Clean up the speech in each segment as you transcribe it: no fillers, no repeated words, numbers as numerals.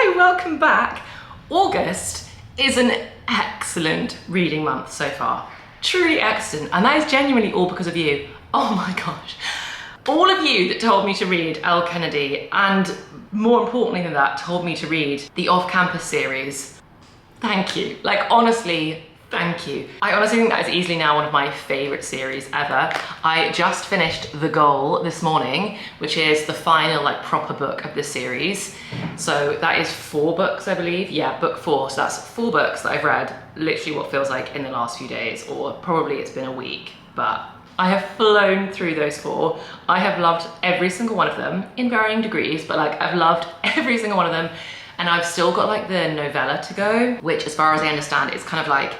Hi, welcome back. August is an excellent reading month so far. Truly excellent, and that is genuinely all because of you. Oh my gosh. All of you that told me to read Elle Kennedy, and more importantly than that, told me to read the Off-Campus series. Thank you. Like, honestly, thank you. I honestly think that is easily now one of my favorite series ever. I just finished The Goal this morning, which is the final like proper book of this series. So that is 4 books, I believe. Yeah, book 4. So that's 4 books that I've read literally what feels like in the last few days, or probably it's been a week, but I have flown through those 4. I have loved every single one of them in varying degrees, but like I've loved every single one of them. And I've still got like the novella to go, which as far as I understand is kind of like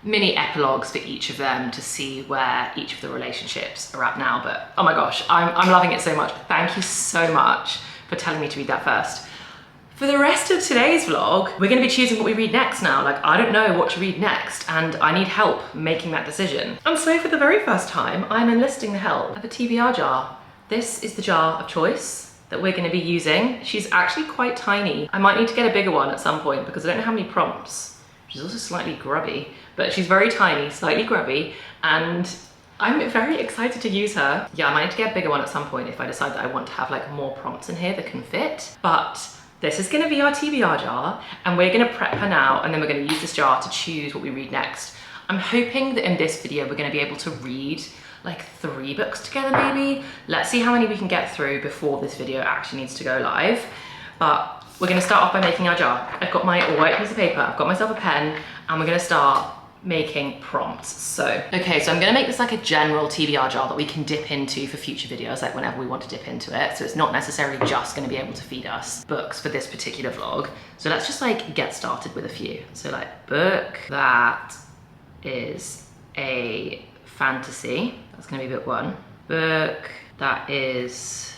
mini epilogues for each of them to see where each of the relationships are at now. But oh my gosh, I'm loving it so much. Thank you so much for telling me to read that first. For the rest of today's vlog, we're gonna be choosing what we read next now. Like, I don't know what to read next, and I need help making that decision. And so for the very first time, I'm enlisting the help of a TBR jar. This is the jar of choice that we're gonna be using. She's actually quite tiny. I might need to get a bigger one at some point because I don't know how many prompts. She's also slightly grubby, but she's very tiny, slightly grubby, and I'm very excited to use her. Yeah, I might need to get a bigger one at some point if I decide that I want to have like more prompts in here that can fit. But this is gonna be our TBR jar, and we're gonna prep her now, and then we're gonna use this jar to choose what we read next. I'm hoping that in this video, we're gonna be able to read like 3 books together maybe. Let's see how many we can get through before this video actually needs to go live. But we're gonna start off by making our jar. I've got my white piece of paper, I've got myself a pen, and we're gonna start making prompts. So, okay, so I'm gonna make this like a general TBR jar that we can dip into for future videos, like whenever we want to dip into it. So it's not necessarily just gonna be able to feed us books for this particular vlog. So let's just like get started with a few. So like book that is a fantasy, that's gonna be book 1. Book that is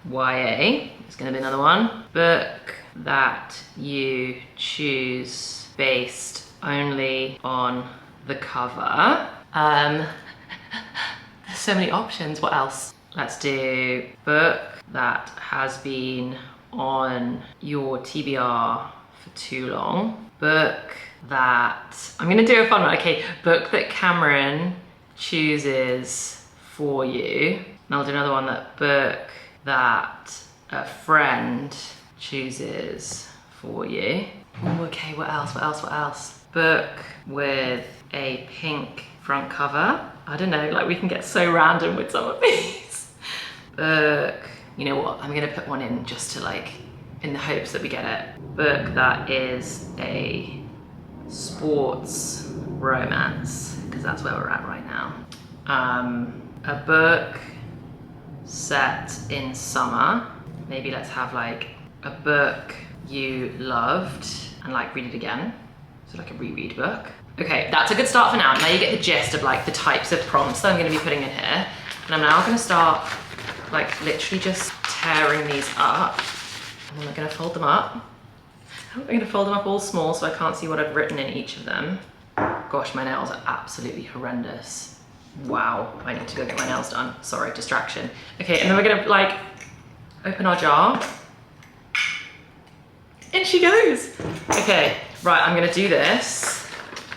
YA, it's gonna be another one. Book that you choose based only on the cover. There's so many options. What else? Let's do book that has been on your TBR for too long. Book that, I'm gonna do a fun one. Okay, book that Cameron chooses for you. And I'll do another one, that book that a friend chooses for you. Ooh, okay, what else, what else, what else? Book with a pink front cover. I don't know, like we can get so random with some of these. Book, you know what, I'm gonna put one in just to like, in the hopes that we get it. Book that is a sports romance, because that's where we're at right now. A book set in summer. Maybe let's have like a book you loved and like read it again. So like a reread book. Okay, that's a good start for now. Now you get the gist of like the types of prompts that I'm gonna be putting in here. And I'm now gonna start like literally just tearing these up. And then we're gonna fold them up. I'm gonna fold them up all small so I can't see what I've written in each of them. Gosh, my nails are absolutely horrendous. Wow, I need to go get my nails done. Sorry, distraction. Okay, and then we're gonna like open our jar. In she goes. Okay, right, I'm gonna do this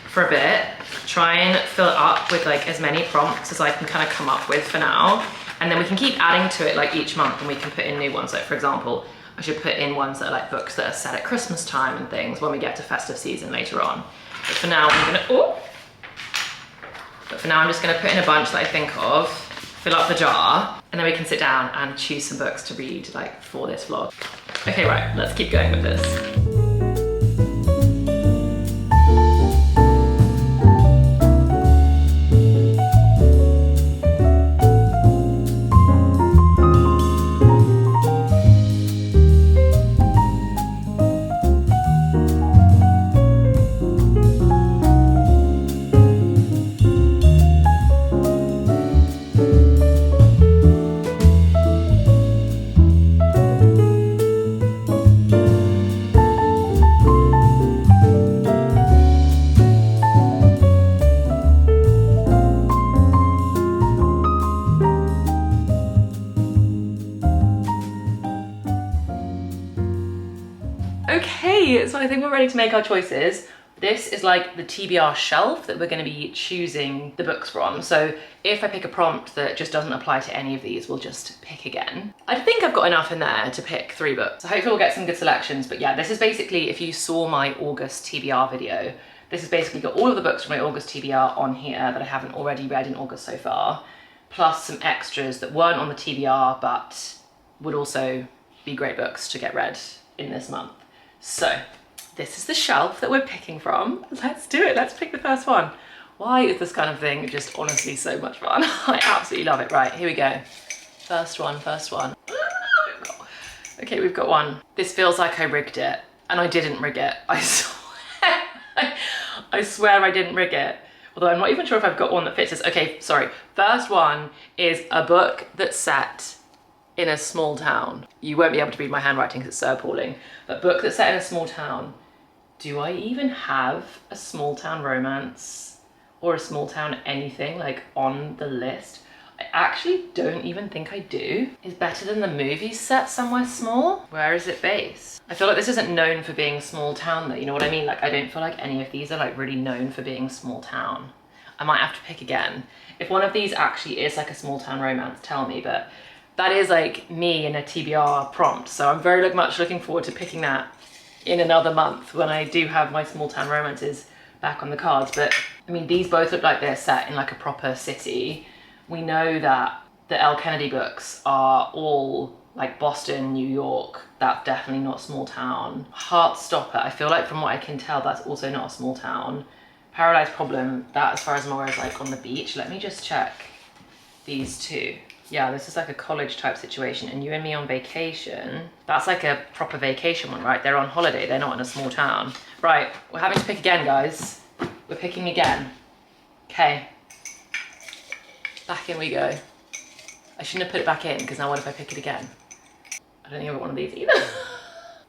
for a bit, try and fill it up with like as many prompts as I can kind of come up with for now. And then we can keep adding to it like each month, and we can put in new ones. Like for example, I should put in ones that are like books that are set at Christmas time and things when we get to festive season later on. But for now, I'm just gonna put in a bunch that I think of, fill up the jar, and then we can sit down and choose some books to read like for this vlog. Okay, right, let's keep going with this. Okay, so I think we're ready to make our choices. This is like the TBR shelf that we're going to be choosing the books from. So if I pick a prompt that just doesn't apply to any of these, we'll just pick again. I think I've got enough in there to pick 3 books. So hopefully we'll get some good selections. But yeah, this is basically, if you saw my August TBR video, this has basically got all of the books from my August TBR on here that I haven't already read in August so far, plus some extras that weren't on the TBR, but would also be great books to get read in this month. So this is the shelf that we're picking from. Let's do it, let's pick the first one. Why is this kind of thing just honestly so much fun? I absolutely love it. Right, here we go. First one. Okay, we've got one. This feels like I rigged it, and I didn't rig it. I swear, I swear I didn't rig it. Although I'm not even sure if I've got one that fits this. Okay, sorry. First one is a book that's set in a small town. You won't be able to read my handwriting because it's so appalling. But book that's set in a small town. Do I even have a small town romance or a small town anything like on the list? I actually don't even think I do. Is Better Than the Movie set somewhere small? Where is it based? I feel like this isn't known for being small town though, you know what I mean? Like I don't feel like any of these are like really known for being small town. I might have to pick again. If one of these actually is like a small town romance, tell me, but that is like me in a TBR prompt. So I'm very much looking forward to picking that in another month when I do have my small town romances back on the cards. But I mean, these both look like they're set in like a proper city. We know that the L. Kennedy books are all like Boston, New York. That's definitely not a small town. Heartstopper, I feel like from what I can tell, that's also not a small town. Paradise Problem, that as far as I'm aware is like on the beach. Let me just check these two. Yeah, this is like a college type situation, and You and Me on Vacation. That's like a proper vacation one, right? They're on holiday, they're not in a small town. Right, we're having to pick again, guys. We're picking again. Okay. Back in we go. I shouldn't have put it back in, because now what if I pick it again? I don't think I've got one of these either.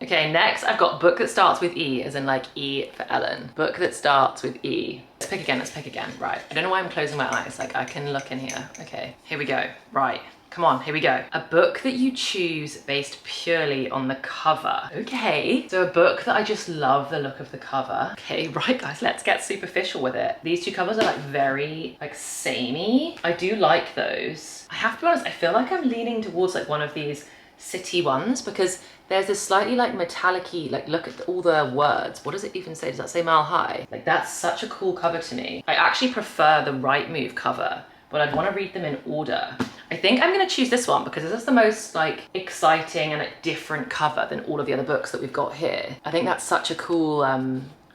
Okay, next I've got book that starts with E, as in like E for Ellen. Book that starts with E. Let's pick again, right. I don't know why I'm closing my eyes, like I can look in here. Okay, here we go, right. Come on, here we go. A book that you choose based purely on the cover. Okay, so a book that I just love the look of the cover. Okay, right guys, let's get superficial with it. These two covers are like very like samey. I do like those. I have to be honest, I feel like I'm leaning towards like one of these city ones because there's this slightly like metallic-y, like look at all the words. What does it even say? Does that say Mile High? Like that's such a cool cover to me. I actually prefer the Rightmove cover, but I'd want to read them in order. I think I'm gonna choose this one because this is the most like exciting and like different cover than all of the other books that we've got here. I think that's such a cool,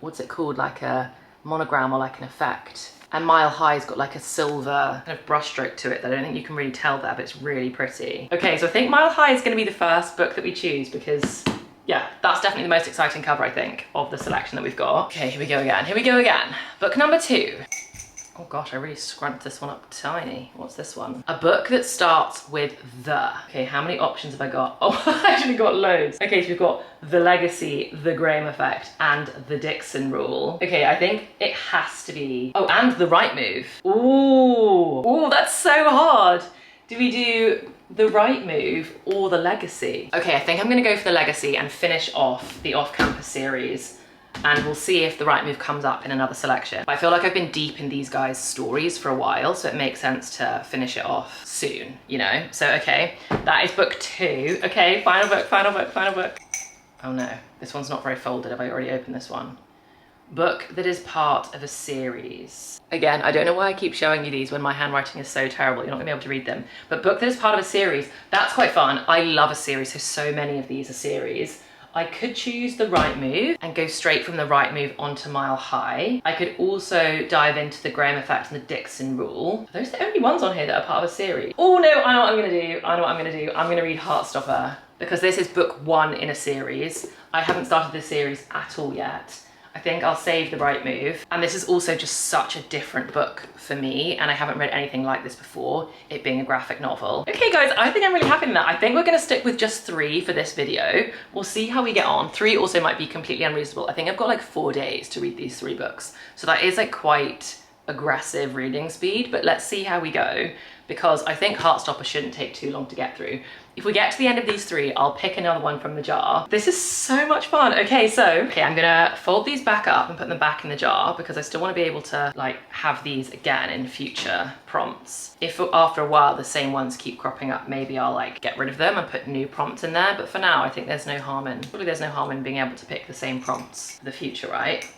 what's it called? Like a monogram or like an effect. And Mile High's got like a silver kind of brushstroke to it that I don't think you can really tell there, but it's really pretty. Okay, so I think Mile High is gonna be the first book that we choose because yeah, that's definitely the most exciting cover, I think, of the selection that we've got. Okay, here we go again. Book number 2. Oh gosh, I really scrunched this one up tiny. What's this one? A book that starts with the. Okay, how many options have I got? Oh, I actually got loads. Okay, so we've got The Legacy, The Graham Effect, and The Dixon Rule. Okay, I think it has to be, oh, and The Rightmove. Ooh, that's so hard. Do we do The Rightmove or The Legacy? Okay, I think I'm gonna go for The Legacy and finish off the off-campus series, and we'll see if The Rightmove comes up in another selection. I feel like I've been deep in these guys' stories for a while, so it makes sense to finish it off soon, you know? So, okay, that is book 2. Okay, final book. Oh no, this one's not very folded. Have I already opened this one? Book that is part of a series. Again, I don't know why I keep showing you these when my handwriting is so terrible, you're not gonna be able to read them. But book that is part of a series, that's quite fun. I love a series, so many of these are series. I could choose The Rightmove and go straight from The Rightmove onto Mile High. I could also dive into The Graham Effect and The Dixon Rule. Are those the only ones on here that are part of a series? Oh no, I know what I'm gonna do. I'm gonna read Heartstopper because this is book 1 in a series. I haven't started this series at all yet. I think I'll save The Rightmove. And this is also just such a different book for me, and I haven't read anything like this before, it being a graphic novel. Okay guys, I think I'm really happy with that. I think we're gonna stick with just 3 for this video. We'll see how we get on. 3 also might be completely unreasonable. I think I've got like 4 days to read these 3 books. So that is like quite aggressive reading speed, but let's see how we go, because I think Heartstopper shouldn't take too long to get through. If we get to the end of these 3, I'll pick another one from the jar. This is so much fun. Okay, I'm gonna fold these back up and put them back in the jar because I still want to be able to like have these again in future prompts. If after a while the same ones keep cropping up, maybe I'll like get rid of them and put new prompts in there. But for now, I think there's no harm in, probably there's no harm in being able to pick the same prompts for the future, right?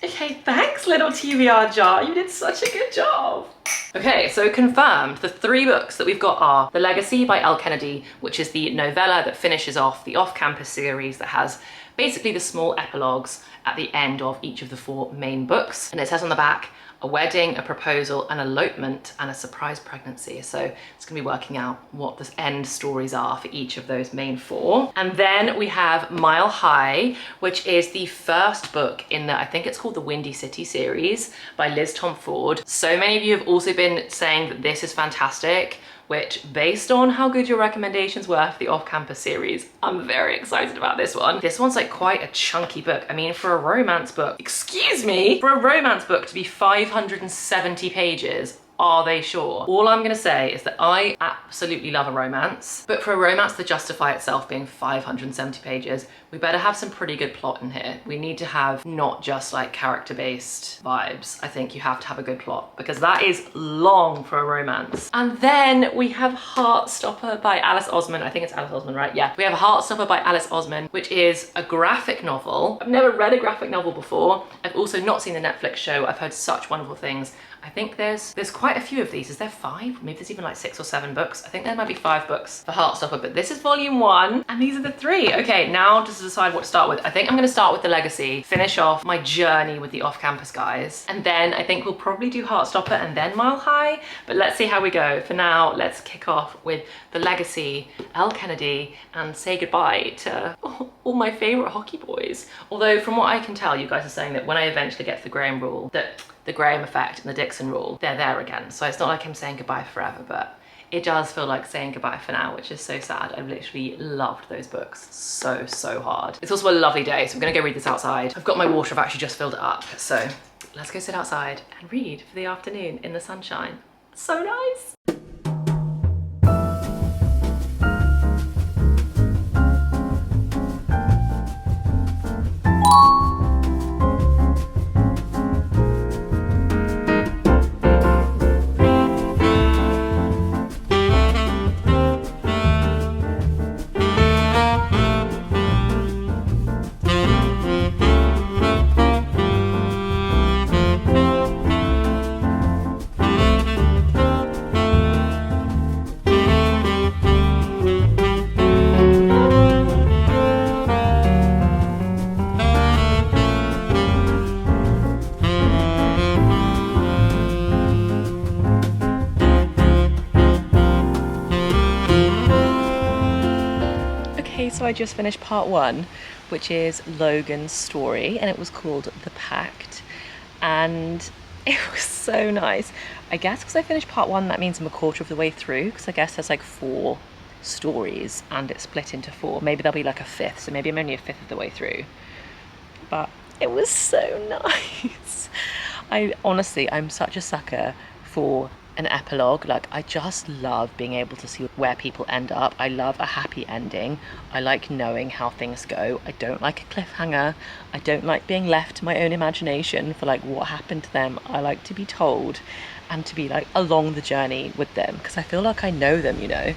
Okay, thanks little TBR jar. You did such a good job. Okay, so confirmed, the 3 books that we've got are The Legacy by Elle Kennedy, which is the novella that finishes off the off-campus series that has basically the small epilogues at the end of each of the 4 main books. And it says on the back, a wedding, a proposal, an elopement, and a surprise pregnancy. So it's gonna be working out what the end stories are for each of those main 4. And then we have Mile High, which is the first book in the, I think it's called the Windy City series by Liz Tom Ford. So many of you have also been saying that this is fantastic, which based on how good your recommendations were for the off-campus series, I'm very excited about this one. This one's like quite a chunky book. I mean, for a romance book, excuse me, for a romance book to be 570 pages, are they sure? All I'm gonna say is that I absolutely love a romance, but for a romance to justify itself being 570 pages, we better have some pretty good plot in here. We need to have not just like character-based vibes. I think you have to have a good plot because that is long for a romance. And then we have Heartstopper by Alice Osman. I think it's Alice Osman, right? Yeah. We have Heartstopper by Alice Osman, which is a graphic novel. I've never read a graphic novel before. I've also not seen the Netflix show. I've heard such wonderful things. I think there's quite a few of these. Is there 5? Maybe there's even like 6 or 7 books. I think there might be 5 books for Heartstopper, but this is volume 1 and these are the 3. Okay, now just to decide what to start with. I think I'm gonna start with The Legacy, finish off my journey with the off-campus guys, and then I think we'll probably do Heartstopper and then Mile High, but let's see how we go. For now, let's kick off with The Legacy, Elle Kennedy, and say goodbye to all my favorite hockey boys. Although from what I can tell, you guys are saying that when I eventually get to the Graham rule, that the Graham effect and the Dixon rule, they're there again. So it's not like I'm saying goodbye forever, but it does feel like saying goodbye for now, which is so sad. I've literally loved those books so hard. It's also a lovely day, so I'm gonna go read this outside. I've got my water, I've actually just filled it up. So let's go sit outside and read for the afternoon in the sunshine. So nice. So I just finished part 1, which is Logan's story, and it was called The Pact, and it was so nice. I guess because I finished part 1, that means I'm a quarter of the way through, because I guess there's like 4 stories and it's split into 4. Maybe there'll be like a 5th, so maybe I'm only a 5th of the way through. But it was so nice. I'm such a sucker for an epilogue. Like, I just love being able to see where people end up. I love a happy ending. I like knowing how things go. I don't like a cliffhanger. I don't like being left to my own imagination for like what happened to them. I like to be told and to be like along the journey with them, because I feel like I know them, you know.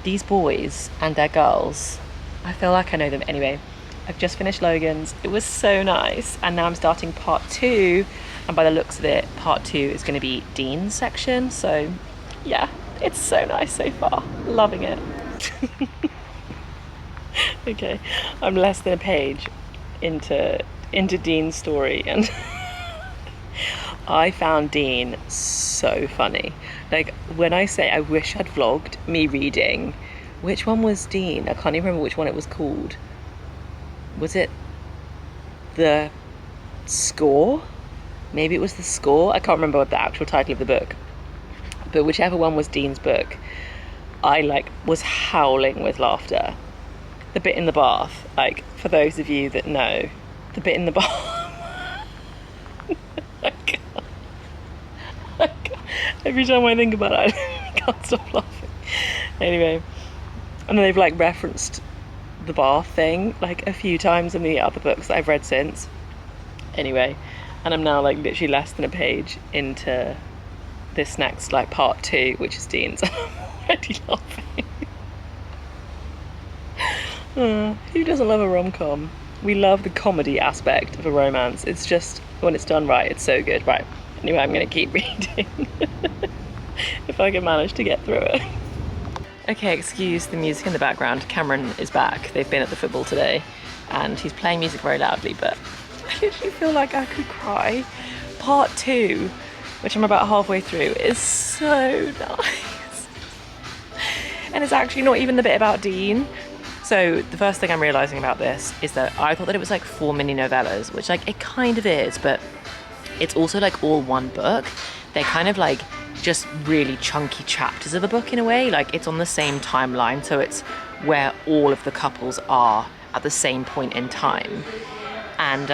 These boys and their girls, I feel like I know them. Anyway, I've just finished Logan's. It was so nice, and now I'm starting part 2. And by the looks of it, part 2 is going to be Dean's section. So yeah, it's so nice so far. Loving it. Okay, I'm less than a page into Dean's story, and I found Dean so funny. Like, when I say I wish I'd vlogged me reading, which one was Dean? I can't even remember which one it was called. Was it The Score? Maybe it was The Score. I can't remember what the actual title of the book, but whichever one was Dean's book, I like was howling with laughter. The bit in the bath, like, for those of you that know, the bit in the bath. I can't. Every time I think about it, I can't stop laughing. Anyway, And then they've like referenced the bath thing like a few times in the other books that I've read since. Anyway, and I'm now like literally less than a page into this next like part 2, which is Dean's. I'm already laughing. Who doesn't love a rom-com? We love the comedy aspect of a romance. It's just, when it's done right, it's so good. Right, anyway, I'm gonna keep reading. If I can manage to get through it. Okay, excuse the music in the background. Cameron is back. They've been at the football today and he's playing music very loudly, but I literally feel like I could cry. Part 2, which I'm about halfway through, is so nice. And it's actually not even the bit about Dean. So the first thing I'm realising about this is that I thought that it was like 4 mini novellas, which like it kind of is, but it's also like all one book. They're kind of like just really chunky chapters of a book in a way. Like it's on the same timeline, so it's where all of the couples are at the same point in time. And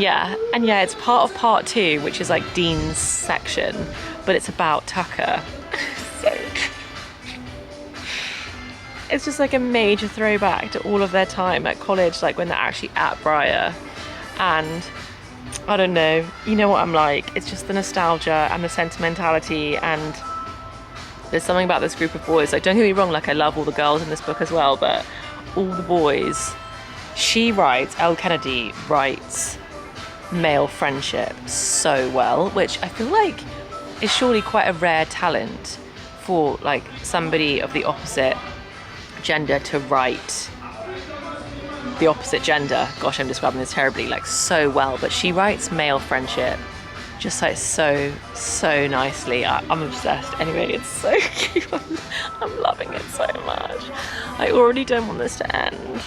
yeah, it's part of part 2, which is like Dean's section, but it's about Tucker. So it's just like a major throwback to all of their time at college, like when they're actually at Briar. And I don't know, you know what I'm like. It's just the nostalgia and the sentimentality, and there's something about this group of boys. Like, don't get me wrong, like I love all the girls in this book as well, but all the boys. Elle Kennedy writes male friendship so well, which I feel like is surely quite a rare talent for like somebody of the opposite gender to write the opposite gender. Gosh, I'm describing this terribly, like so well, but she writes male friendship just like so nicely. I'm obsessed. Anyway, it's so cute. I'm loving it so much. I already don't want this to end.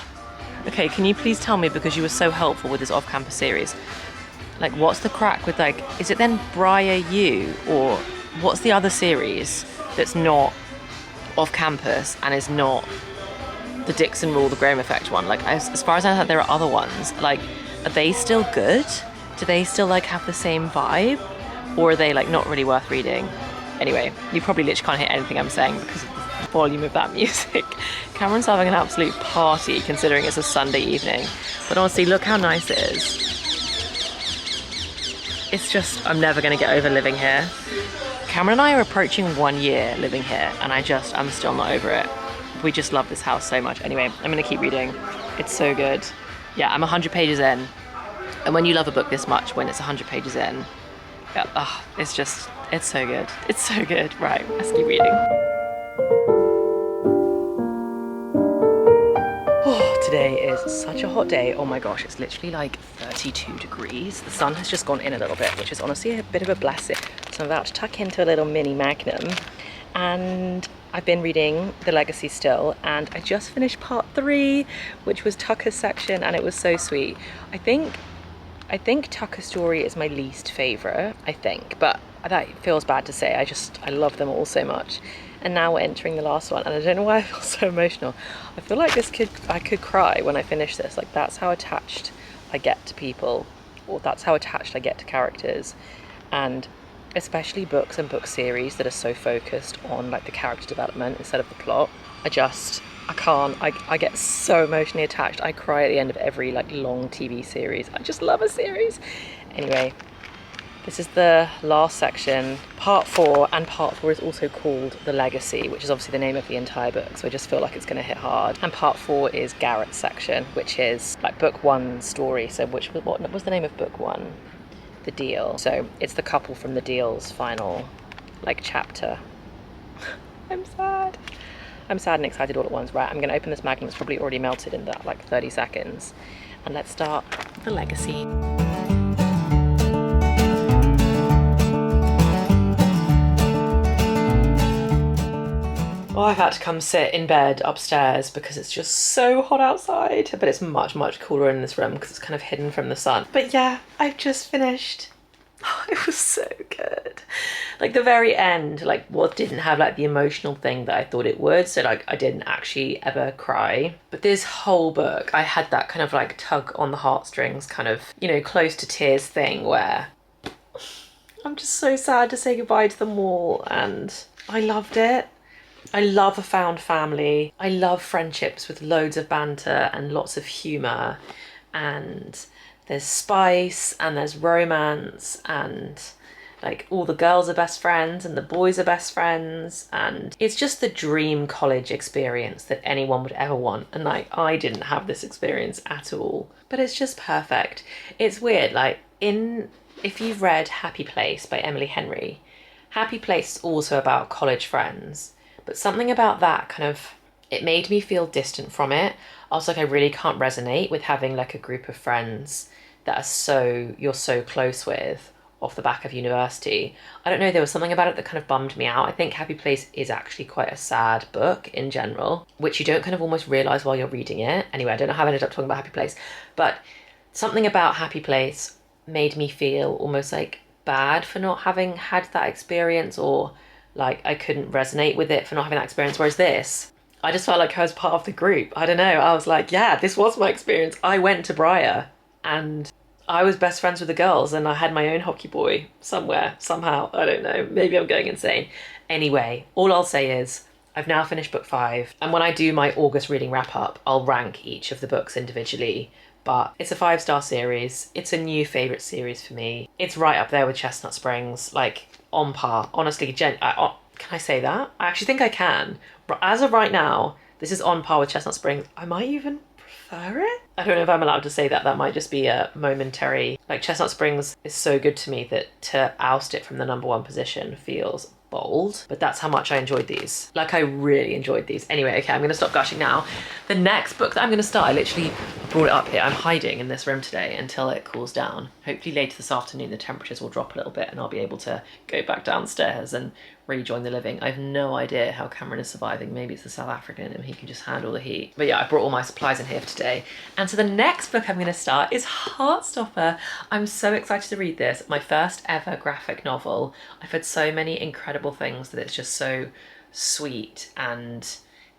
Okay, can you please tell me, because you were so helpful with this off-campus series, like what's the crack with like, is it then Briar U, or what's the other series that's not off campus and is not the Dixon Rule, the Graham Effect one? Like as far as I know, there are other ones. Like, are they still good? Do they still like have the same vibe, or are they like not really worth reading? Anyway, you probably literally can't hear anything I'm saying because of the volume of that music. Cameron's having an absolute party considering it's a Sunday evening, but honestly, look how nice it is. It's just, I'm never going to get over living here. Cameron and I are approaching 1 year living here, and I'm still not over it. We just love this house so much. Anyway, I'm going to keep reading. It's so good. Yeah, I'm 100 pages in. And when you love a book this much, when it's 100 pages in, it's so good. It's so good. Right, let's keep reading. Oh, today is such a hot day. Oh my gosh, it's literally like 32 degrees. The sun has just gone in a little bit, which is honestly a bit of a blessing. So I'm about to tuck into a little mini magnum, and I've been reading The Legacy still, and I just finished part 3, which was Tucker's section, and it was so sweet. I think Tucker's story is my least favourite, but that feels bad to say. I love them all so much. And now we're entering the last one, and I don't know why I feel so emotional. I feel like I could cry when I finish this. Like, that's how attached I get to people, or that's how attached I get to characters. And especially books and book series that are so focused on like the character development instead of the plot. I can't. I get so emotionally attached. I cry at the end of every like long TV series. I just love a series. Anyway, this is the last section, part 4, and part 4 is also called The Legacy, which is obviously the name of the entire book, so I just feel like it's going to hit hard. And part 4 is Garrett's section, which is like book 1's story. So what was the name of book 1? The Deal. So it's the couple from The Deal's final like chapter. I'm sad and excited all at once. Right, I'm going to open this magnum. It's probably already melted in that like 30 seconds, and let's start The Legacy. Oh, I've had to come sit in bed upstairs because it's just so hot outside, but it's much cooler in this room because it's kind of hidden from the sun. But yeah, I've just finished. Oh, it was so good. Like the very end, like what didn't have like the emotional thing that I thought it would, so like I didn't actually ever cry. But this whole book, I had that kind of like tug on the heartstrings kind of, you know, close to tears thing where I'm just so sad to say goodbye to them all, and I loved it. I love a found family. I love friendships with loads of banter and lots of humour. And there's spice and there's romance and like all the girls are best friends and the boys are best friends, and it's just the dream college experience that anyone would ever want. And like, I didn't have this experience at all, but it's just perfect. It's weird, like if you've read Happy Place by Emily Henry, Happy Place is also about college friends, but something about that kind of, it made me feel distant from it. I was like, I really can't resonate with having like a group of friends that you're so close with off the back of university. I don't know, there was something about it that kind of bummed me out. I think Happy Place is actually quite a sad book in general, which you don't kind of almost realise while you're reading it. Anyway, I don't know how I ended up talking about Happy Place, but something about Happy Place made me feel almost like bad for not having had that experience, or like I couldn't resonate with it for not having that experience. Whereas this, I just felt like I was part of the group. I don't know, I was like, yeah, this was my experience. I went to Briar and I was best friends with the girls and I had my own hockey boy somewhere, somehow. I don't know, maybe I'm going insane. Anyway, all I'll say is I've now finished book 5, and when I do my August reading wrap up, I'll rank each of the books individually. But it's a 5-star series. It's a new favourite series for me. It's right up there with Chestnut Springs, like on par. Honestly, can I say that? I actually think I can. As of right now, this is on par with Chestnut Springs. I might even prefer it. I don't know if I'm allowed to say that. That might just be a momentary. Like, Chestnut Springs is so good to me that to oust it from the #1 position feels bold, but that's how much I enjoyed these. Like, I really enjoyed these. Anyway, okay, I'm gonna stop gushing now. The next book that I'm gonna start, I literally brought it up here. I'm hiding in this room today until it cools down. Hopefully later this afternoon the temperatures will drop a little bit and I'll be able to go back downstairs and rejoin the living. I have no idea how Cameron is surviving. Maybe it's the South African in him, he can just handle the heat. But yeah, I brought all my supplies in here for today. And so the next book I'm gonna start is Heartstopper. I'm so excited to read this. My first ever graphic novel. I've heard so many incredible things that it's just so sweet and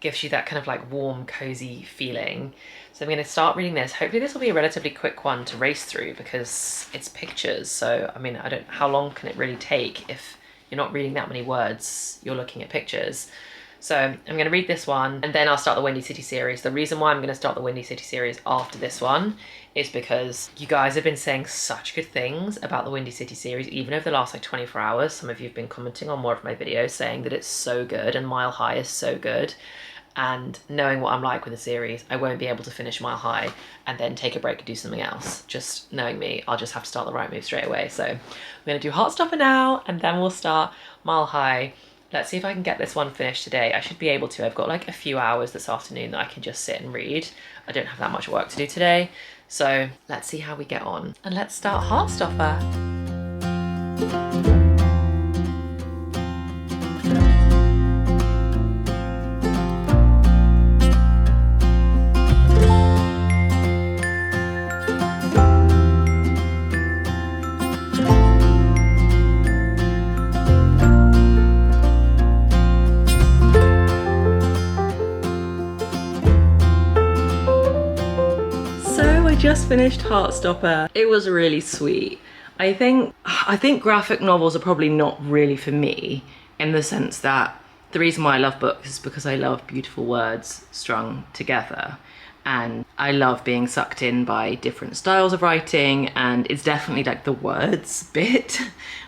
gives you that kind of like warm, cozy feeling. So I'm gonna start reading this. Hopefully this will be a relatively quick one to race through because it's pictures. So, I mean, how long can it really take if you're not reading that many words, you're looking at pictures. So I'm gonna read this one and then I'll start the Windy City series. The reason why I'm gonna start the Windy City series after this one is because you guys have been saying such good things about the Windy City series, even over the last like 24 hours. Some of you have been commenting on more of my videos saying that it's so good and Mile High is so good. And knowing what I'm like with the series, I won't be able to finish Mile High and then take a break and do something else. Just knowing me, I'll just have to start the right move straight away. So I'm gonna do Heartstopper now and then we'll start Mile High. Let's see if I can get this one finished today. I should be able to. I've got like a few hours this afternoon that I can just sit and read. I don't have that much work to do today. So let's see how we get on. And let's start Heartstopper. Just finished Heartstopper. It was really sweet. I think graphic novels are probably not really for me, in the sense that the reason why I love books is because I love beautiful words strung together, and I love being sucked in by different styles of writing, and it's definitely like the words bit,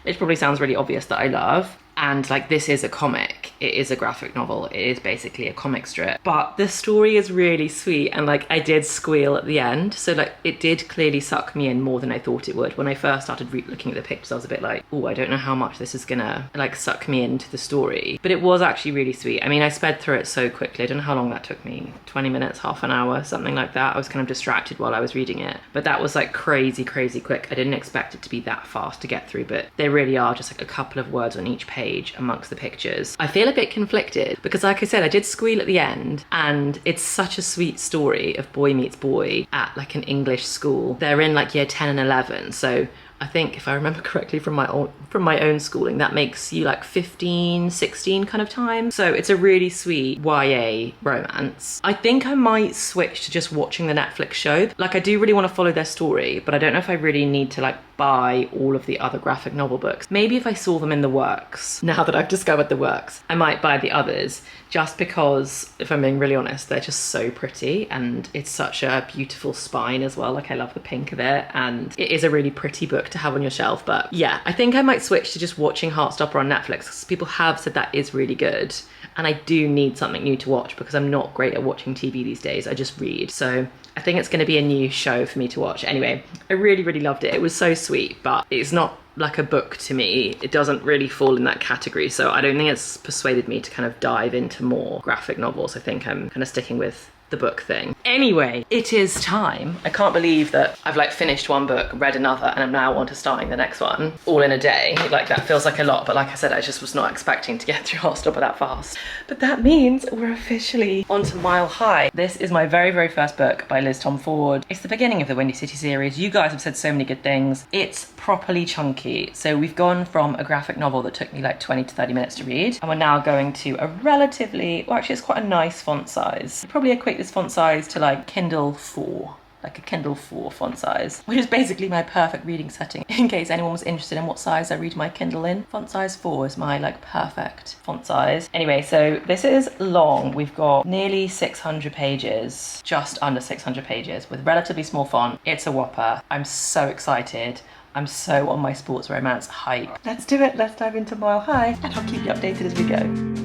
which probably sounds really obvious, that I love. And like, this is a comic, it is a graphic novel, it is basically a comic strip, but the story is really sweet, and like, I did squeal at the end, so like, it did clearly suck me in more than I thought it would. When I first started looking at the pictures, I was a bit like, oh, I don't know how much this is gonna like suck me into the story, but it was actually really sweet. I mean, I sped through it so quickly. I don't know how long that took me, 20 minutes, half an hour, something like that. I was kind of distracted while I was reading it, but that was like crazy quick. I didn't expect it to be that fast to get through, but they really are just like a couple of words on each page amongst the pictures. I feel a bit conflicted because, like I said, I did squeal at the end, and it's such a sweet story of boy meets boy at like an English school. They're in like year 10 and 11, so I think if I remember correctly from my own schooling, that makes you like 15, 16 kind of time. So it's a really sweet YA romance. I think I might switch to just watching the Netflix show. Like I do really want to follow their story, but I don't know if I really need to like buy all of the other graphic novel books. Maybe if I saw them in the works, now that I've discovered the works, I might buy the others, just because, if I'm being really honest, they're just so pretty and it's such a beautiful spine as well. Like I love the pink of it and it is a really pretty book to have on your shelf. But yeah, I think I might switch to just watching Heartstopper on Netflix because people have said that is really good. And I do need something new to watch because I'm not great at watching TV these days. I just read. So I think it's going to be a new show for me to watch. Anyway, I really, really loved it. It was so sweet, but it's not like a book to me. It doesn't really fall in that category. So I don't think it's persuaded me to kind of dive into more graphic novels. I think I'm kind of sticking with the book thing. Anyway, it is time. I can't believe that I've like finished one book, read another, and I'm now on to starting the next one all in a day. Like that feels like a lot, but like I said, I just was not expecting to get through Heartstopper that fast. But that means we're officially on to Mile High. This is my very, very first book by Liz Tom Ford. It's the beginning of the Windy City series. You guys have said so many good things. It's properly chunky. So we've gone from a graphic novel that took me like 20 to 30 minutes to read, and we're now going to a relatively, well actually it's quite a nice font size. Probably equate this font size to like Kindle 4, like a Kindle 4 font size, which is basically my perfect reading setting. In case anyone was interested in what size I read my Kindle in, font size 4 is my like perfect font size. Anyway, so this is long. We've got nearly 600 pages, just under 600 pages with relatively small font. It's a whopper. I'm so excited. I'm so on my sports romance hype. Let's do it. Let's dive into Mile High and I'll keep you updated as we go.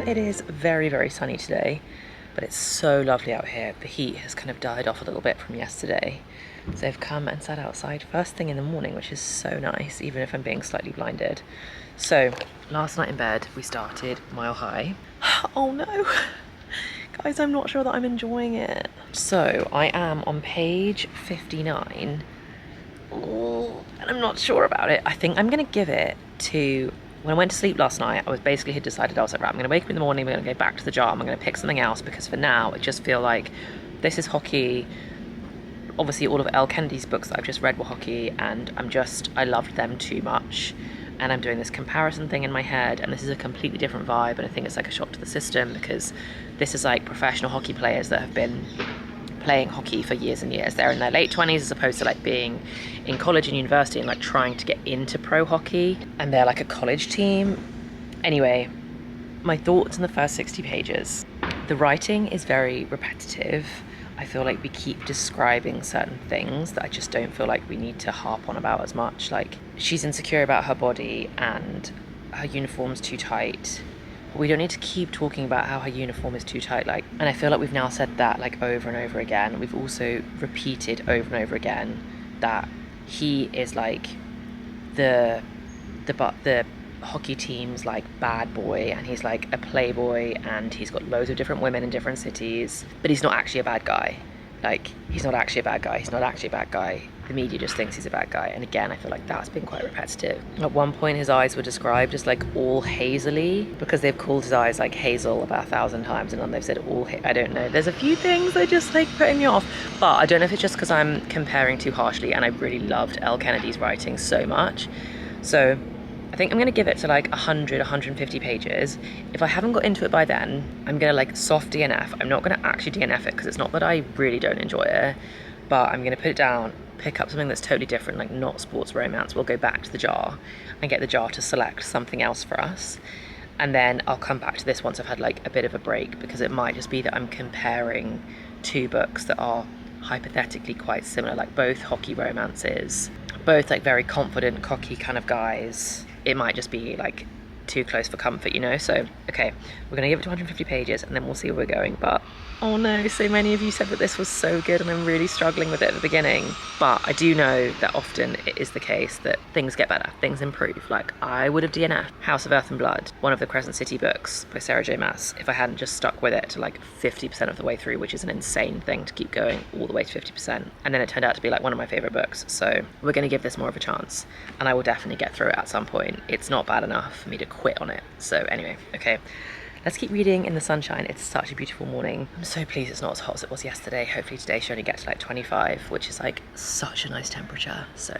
It is very, very sunny today, but it's so lovely out here. The heat has kind of died off a little bit from yesterday. So I've come and sat outside first thing in the morning, which is so nice, even if I'm being slightly blinded. So last night in bed, we started Mile High. Oh no, guys, I'm not sure that I'm enjoying it. So I am on page 59. Oh, and I'm not sure about it. I think I'm gonna give it to, when I went to sleep last night, I was basically had decided, I was like, right, I'm gonna wake up in the morning, we're gonna go back to the jar, I'm gonna pick something else, because for now, I just feel like this is hockey. Obviously all of Elle Kennedy's books that I've just read were hockey, and I loved them too much. And I'm doing this comparison thing in my head, and this is a completely different vibe, and I think it's like a shock to the system, because this is like professional hockey players that have been playing hockey for years and years. They're in their late 20s as opposed to like being in college and university and like trying to get into pro hockey, and they're like a college team. Anyway, my thoughts in the first 60 pages. The writing is very repetitive. I feel like we keep describing certain things that I just don't feel like we need to harp on about as much. Like, she's insecure about her body and her uniform's too tight. We don't need to keep talking about how her uniform is too tight, like, and I feel like we've now said that like over and over again. We've also repeated over and over again that he is like the hockey team's like bad boy, and he's like a playboy, and he's got loads of different women in different cities, but he's not actually a bad guy. Like, he's not actually a bad guy. He's not actually a bad guy. The media just thinks he's a bad guy. And again, I feel like that's been quite repetitive. At one point, his eyes were described as like all hazily, because they've called his eyes like hazel about 1,000 times, and then they've said all, I don't know. There's a few things that just like putting me off, but I don't know if it's just because I'm comparing too harshly, and I really loved Elle Kennedy's writing so much. So I think I'm gonna give it to like 100, 150 pages. If I haven't got into it by then, I'm gonna like soft DNF. I'm not gonna actually DNF it, because it's not that I really don't enjoy it, but I'm gonna put it down, pick up something that's totally different, like not sports romance. We'll go back to the jar and get the jar to select something else for us. And then I'll come back to this once I've had like a bit of a break, because it might just be that I'm comparing two books that are hypothetically quite similar, like both hockey romances, both like very confident, cocky kind of guys. It might just be like too close for comfort, you know? So, okay, we're gonna give it to 150 pages and then we'll see where we're going. But Oh no, so many of you said that this was so good and I'm really struggling with it at the beginning. But I do know that often it is the case that things get better, things improve. Like, I would have DNF'd House of Earth and Blood, one of the Crescent City books by Sarah J Maas, if I hadn't just stuck with it to like 50% of the way through, which is an insane thing to keep going all the way to 50%. And then it turned out to be like one of my favourite books. So we're going to give this more of a chance and I will definitely get through it at some point. It's not bad enough for me to quit on it. So anyway, okay. Let's keep reading in the sunshine. It's such a beautiful morning. I'm so pleased it's not as hot as it was yesterday. Hopefully today should only get to like 25, which is like such a nice temperature. So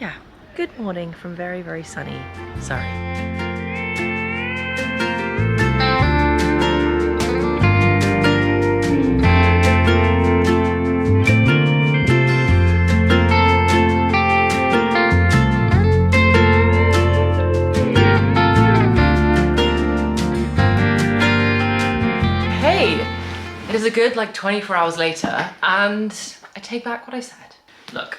yeah, good morning from very, very sunny Surrey. It is a good like 24 hours later and I take back what I said. Look,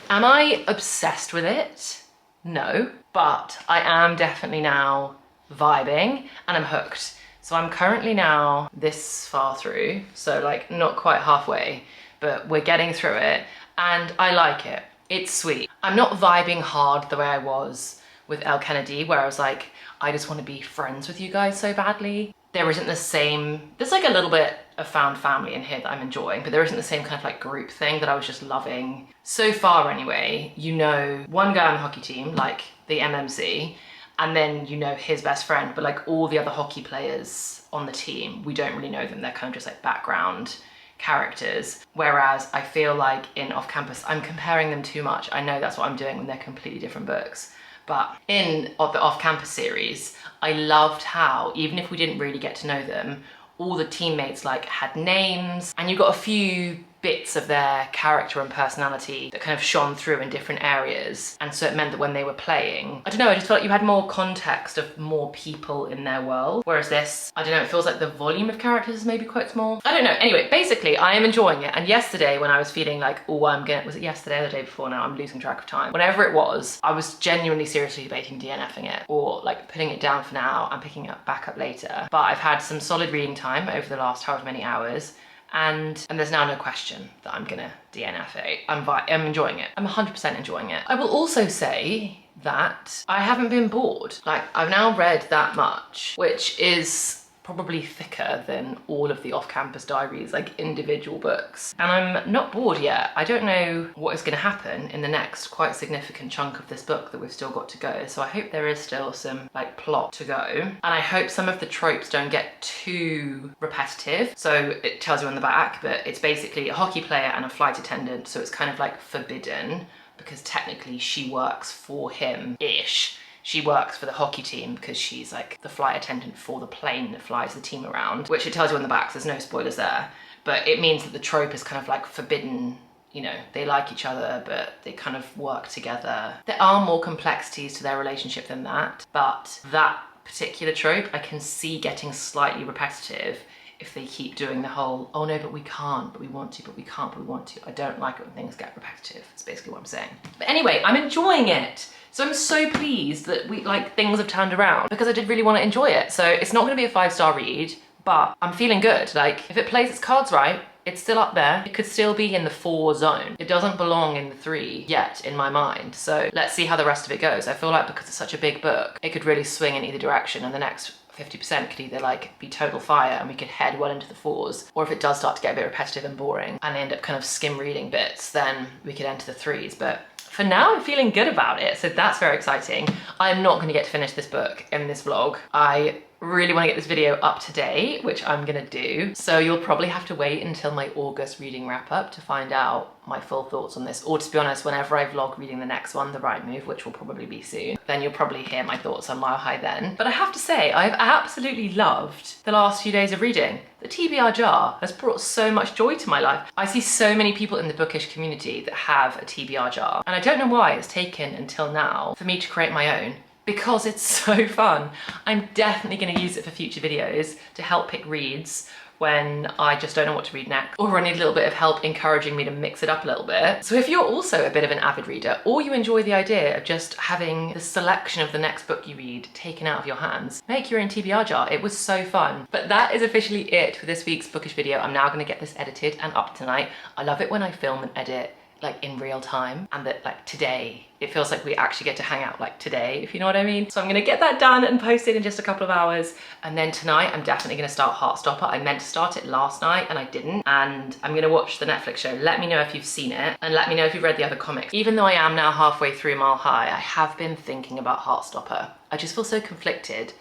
am I obsessed with it? No, but I am definitely now vibing and I'm hooked. So I'm currently now this far through, so like not quite halfway, but we're getting through it and I like it. It's sweet. I'm not vibing hard the way I was with Elle Kennedy, where I was like, I just want to be friends with you guys so badly. There isn't the same, there's like a little bit of found family in here that I'm enjoying, but there isn't the same kind of like group thing that I was just loving. So far anyway, you know one guy on the hockey team, like the MMC, and then you know his best friend, but like all the other hockey players on the team, we don't really know them. They're kind of just like background characters. Whereas I feel like in Off Campus, I'm comparing them too much. I know that's what I'm doing when they're completely different books. But in the Off Campus series, I loved how, even if we didn't really get to know them, all the teammates like had names and you got a few bits of their character and personality that kind of shone through in different areas. And so it meant that when they were playing, I don't know, I just felt like you had more context of more people in their world. Whereas this, I don't know, it feels like the volume of characters is maybe quite small. I don't know. Anyway, basically I am enjoying it. And yesterday when I was feeling like, oh, was it yesterday or the day before now? I'm losing track of time. Whenever it was, I was genuinely seriously debating DNFing it or like putting it down for now and picking it back up later. But I've had some solid reading time over the last however many hours. And there's now no question that I'm gonna DNF it. I'm enjoying it. I'm 100% enjoying it. I will also say that I haven't been bored. Like, I've now read that much, which is probably thicker than all of the off-campus diaries, like individual books. And I'm not bored yet. I don't know what is gonna happen in the next quite significant chunk of this book that we've still got to go. So I hope there is still some like plot to go. And I hope some of the tropes don't get too repetitive. So it tells you on the back, but it's basically a hockey player and a flight attendant. So it's kind of like forbidden because technically she works for him-ish. She works for the hockey team because she's like the flight attendant for the plane that flies the team around, which it tells you on the back, so there's no spoilers there. But it means that the trope is kind of like forbidden, you know, they like each other, but they kind of work together. There are more complexities to their relationship than that, but that particular trope I can see getting slightly repetitive if they keep doing the whole, oh no, but we can't, but we want to, but we can't, but we want to. I don't like it when things get repetitive. That's basically what I'm saying. But anyway, I'm enjoying it. So I'm so pleased that things have turned around because I did really want to enjoy it. So it's not going to be a 5-star read, but I'm feeling good. Like, if it plays its cards right, it's still up there. It could still be in the 4 zone. It doesn't belong in the 3 yet in my mind. So let's see how the rest of it goes. I feel like because it's such a big book, it could really swing in either direction, and the next 50% could either like be total fire and we could head well into the 4s, or if it does start to get a bit repetitive and boring and end up kind of skim reading bits, then we could enter the 3s. But for now, I'm feeling good about it, so that's very exciting. I'm not going to get to finish this book in this vlog. I really want to get this video up to date, which I'm gonna do. So you'll probably have to wait until my August reading wrap up to find out my full thoughts on this. Or to be honest, whenever I vlog reading the next one, The Right Move, which will probably be soon, then you'll probably hear my thoughts on Mile High then. But I have to say, I've absolutely loved the last few days of reading. The TBR jar has brought so much joy to my life. I see so many people in the bookish community that have a TBR jar, and I don't know why it's taken until now for me to create my own, because it's so fun. I'm definitely going to use it for future videos to help pick reads, when I just don't know what to read next, or I need a little bit of help encouraging me to mix it up a little bit. So if you're also a bit of an avid reader, or you enjoy the idea of just having the selection of the next book you read taken out of your hands, make your own TBR jar. It was so fun. But that is officially it for this week's bookish video. I'm now gonna get this edited and up tonight. I love it when I film and edit like in real time, and that like today it feels like we actually get to hang out like today, if you know what I mean. So I'm gonna get that done and posted in just a couple of hours, and then tonight I'm definitely gonna start Heartstopper. I meant to start it last night and I didn't, and I'm gonna watch the Netflix show. Let me know if you've seen it, and let me know if you've read the other comics. Even though I am now halfway through Mile High, I have been thinking about Heartstopper. I just feel so conflicted.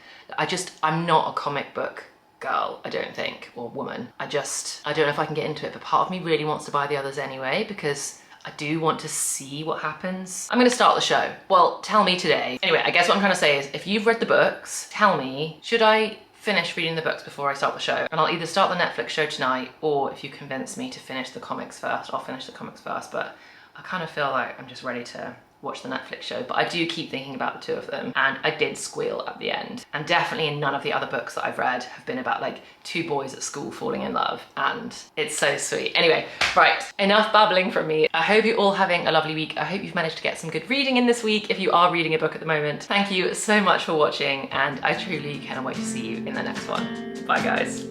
I'm not a comic book girl, I don't think, or woman. I don't know if I can get into it, but part of me really wants to buy the others anyway, because I do want to see what happens. I'm gonna start the show. Well, tell me today. Anyway, I guess what I'm trying to say is, if you've read the books, tell me, should I finish reading the books before I start the show? And I'll either start the Netflix show tonight, or if you convince me to finish the comics first, I'll finish the comics first. But I kind of feel like I'm just ready to watch the Netflix show, but I do keep thinking about the two of them, and I did squeal at the end. And definitely none of the other books that I've read have been about like two boys at school falling in love, and it's so sweet. Anyway, right, enough babbling from me. I hope you're all having a lovely week. I hope you've managed to get some good reading in this week if you are reading a book at the moment. Thank you so much for watching, and I truly cannot wait to see you in the next one. Bye guys.